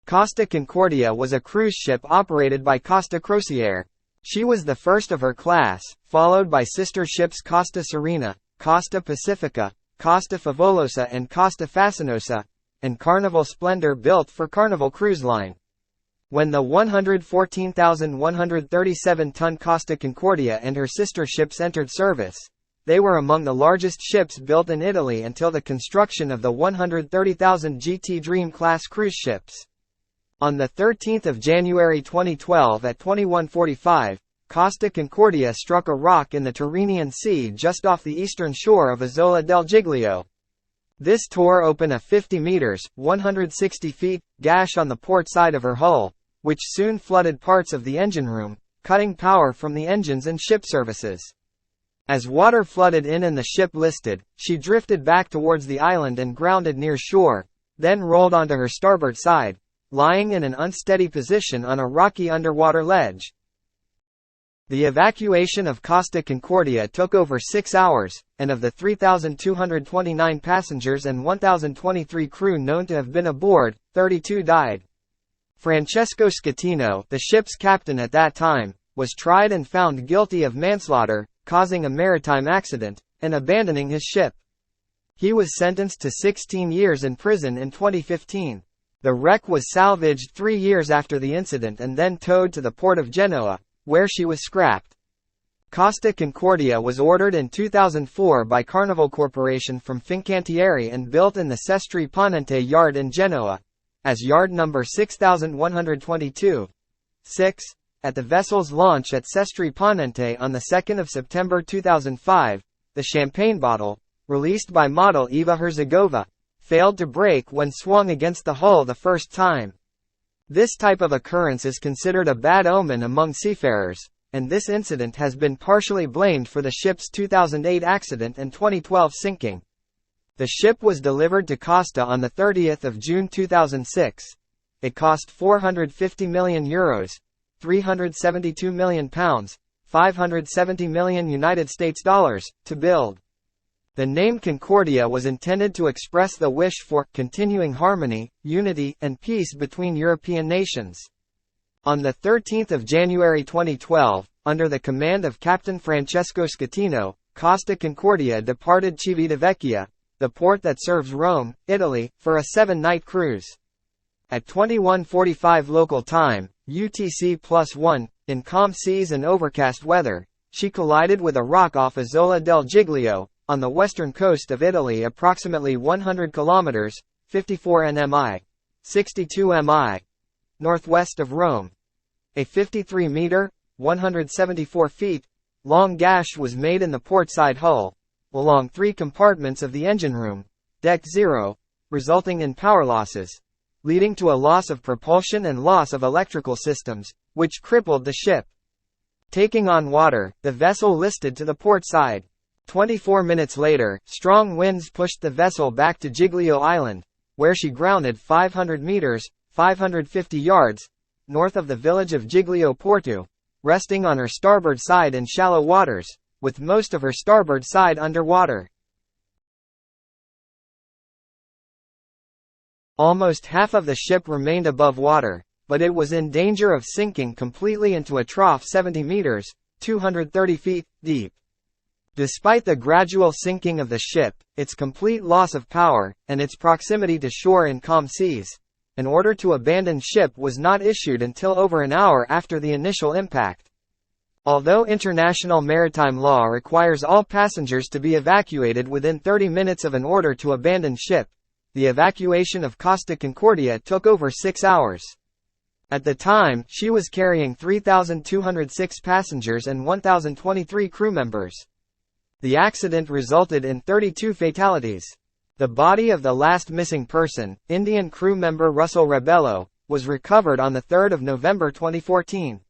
Costa Concordia was a cruise ship operated by Costa Crociere. She was the first of her class, followed by sister ships Costa Serena, Costa Pacifica, Costa Favolosa and Costa Fascinosa, and Carnival Splendor built for Carnival Cruise Line. When the 114,137-ton Costa Concordia and her sister ships entered service, they were among the largest ships built in Italy until the construction of the 130,000 GT Dream class cruise ships. On 13 January 2012 at 21:45, Costa Concordia struck a rock in the Tyrrhenian Sea just off the eastern shore of Isola del Giglio. This tore open a 50 meters, 160 feet, gash on the port side of her hull, which soon flooded parts of the engine room, cutting power from the engines and ship services. As water flooded in and the ship listed, she drifted back towards the island and grounded near shore, then rolled onto her starboard side, lying in an unsteady position on a rocky underwater ledge. The evacuation of Costa Concordia took over 6 hours, and of the 3,229 passengers and 1,023 crew known to have been aboard, 32 died. Francesco Schettino, the ship's captain at that time, was tried and found guilty of manslaughter, causing a maritime accident, and abandoning his ship. He was sentenced to 16 years in prison in 2015. The wreck was salvaged 3 years after the incident and then towed to the port of Genoa, where she was scrapped. Costa Concordia was ordered in 2004 by Carnival Corporation from Fincantieri and built in the Sestri Ponente yard in Genoa, as yard number 6122. 6. At the vessel's launch at Sestri Ponente on 2 September 2005, the champagne bottle, released by model Eva Herzegova, failed to break when swung against the hull the first time. This type of occurrence is considered a bad omen among seafarers, and this incident has been partially blamed for the ship's 2008 accident and 2012 sinking. The ship was delivered to Costa on 30 June 2006. It cost €450 million, £372 million, $570 million United States dollars, to build. The name Concordia was intended to express the wish for continuing harmony, unity, and peace between European nations. On 13 January 2012, under the command of Captain Francesco Schettino, Costa Concordia departed Civitavecchia, the port that serves Rome, Italy, for a 7-night cruise. At 21:45 local time, UTC+1, in calm seas and overcast weather, she collided with a rock off Isola del Giglio, on the western coast of Italy approximately 100 kilometers, 54 nmi, 62 mi, northwest of Rome. A 53-meter, 174 feet, long gash was made in the portside hull, along 3 compartments of the engine room, deck 0, resulting in power losses, leading to a loss of propulsion and loss of electrical systems, which crippled the ship. Taking on water, the vessel listed to the port side. 24 minutes later, strong winds pushed the vessel back to Giglio Island, where she grounded 500 meters, 550 yards, north of the village of Giglio Porto, resting on her starboard side in shallow waters, with most of her starboard side underwater. Almost half of the ship remained above water, but it was in danger of sinking completely into a trough 70 meters, 230 feet, deep. Despite the gradual sinking of the ship, its complete loss of power, and its proximity to shore in calm seas, an order to abandon ship was not issued until over an hour after the initial impact. Although international maritime law requires all passengers to be evacuated within 30 minutes of an order to abandon ship, the evacuation of Costa Concordia took over 6 hours. At the time, she was carrying 3,206 passengers and 1,023 crew members. The accident resulted in 32 fatalities. The body of the last missing person, Indian crew member Russell Rebello, was recovered on 3 November 2014.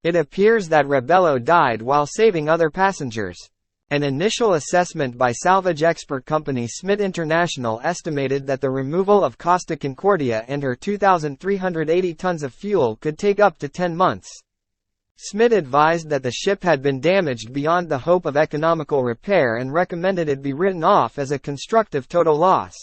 It appears that Rebello died while saving other passengers. An initial assessment by salvage expert company Smith International estimated that the removal of Costa Concordia and her 2,380 tons of fuel could take up to 10 months. Smith advised that the ship had been damaged beyond the hope of economical repair and recommended it be written off as a constructive total loss.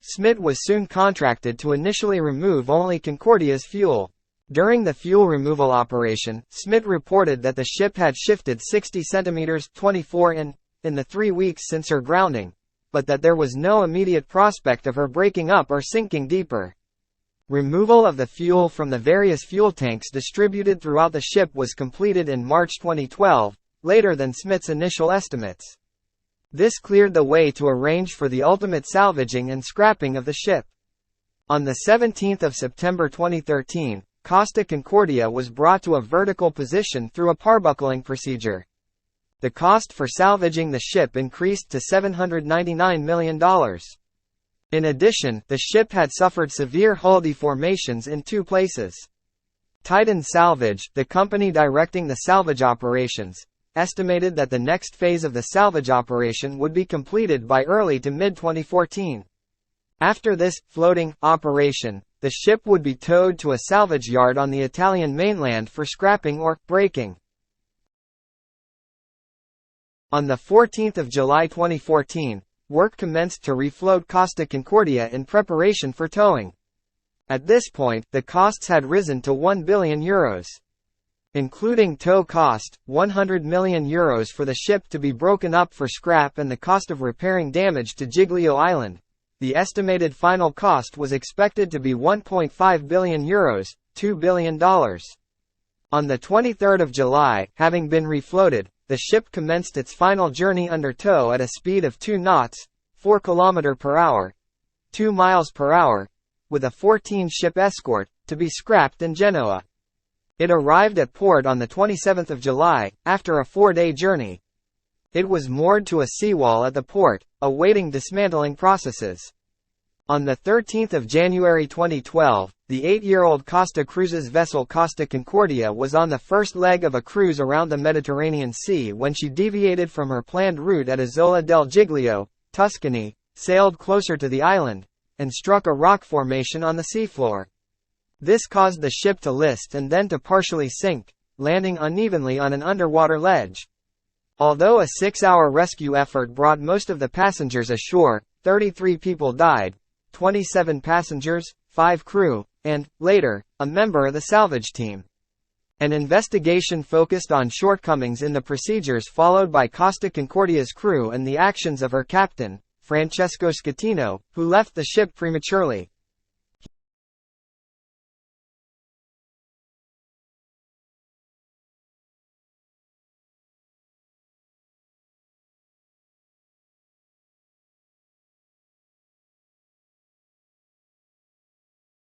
Smith was soon contracted to initially remove only Concordia's fuel. During the fuel removal operation, Smith reported that the ship had shifted 60 centimeters (24 in) the 3 weeks since her grounding, but that there was no immediate prospect of her breaking up or sinking deeper. Removal of the fuel from the various fuel tanks distributed throughout the ship was completed in March 2012, later than Smith's initial estimates. This cleared the way to arrange for the ultimate salvaging and scrapping of the ship. On the 17th of September 2013, Costa Concordia was brought to a vertical position through a parbuckling procedure. The cost for salvaging the ship increased to $799 million. In addition, the ship had suffered severe hull deformations in 2 places. Titan Salvage, the company directing the salvage operations, estimated that the next phase of the salvage operation would be completed by early to mid-2014. After this floating operation, the ship would be towed to a salvage yard on the Italian mainland for scrapping or breaking. On 14 July 2014, work commenced to refloat Costa Concordia in preparation for towing. At this point, the costs had risen to €1 billion. Including tow cost, €100 million for the ship to be broken up for scrap and the cost of repairing damage to Giglio Island. The estimated final cost was expected to be €1.5 billion, $2 billion. On 23 July, having been refloated, the ship commenced its final journey under tow at a speed of 2 knots, 4 km per hour, 2 miles per hour, with a 14-ship escort, to be scrapped in Genoa. It arrived at port on 27 July, after a 4-day journey. It was moored to a seawall at the port, awaiting dismantling processes. On 13 January 2012, the 8-year-old Costa Cruises vessel Costa Concordia was on the first leg of a cruise around the Mediterranean Sea when she deviated from her planned route at Isola del Giglio, Tuscany, sailed closer to the island, and struck a rock formation on the seafloor. This caused the ship to list and then to partially sink, landing unevenly on an underwater ledge. Although a 6-hour rescue effort brought most of the passengers ashore, 33 people died, 27 passengers, 5 crew, and, later, a member of the salvage team. An investigation focused on shortcomings in the procedures followed by Costa Concordia's crew and the actions of her captain, Francesco Schettino, who left the ship prematurely.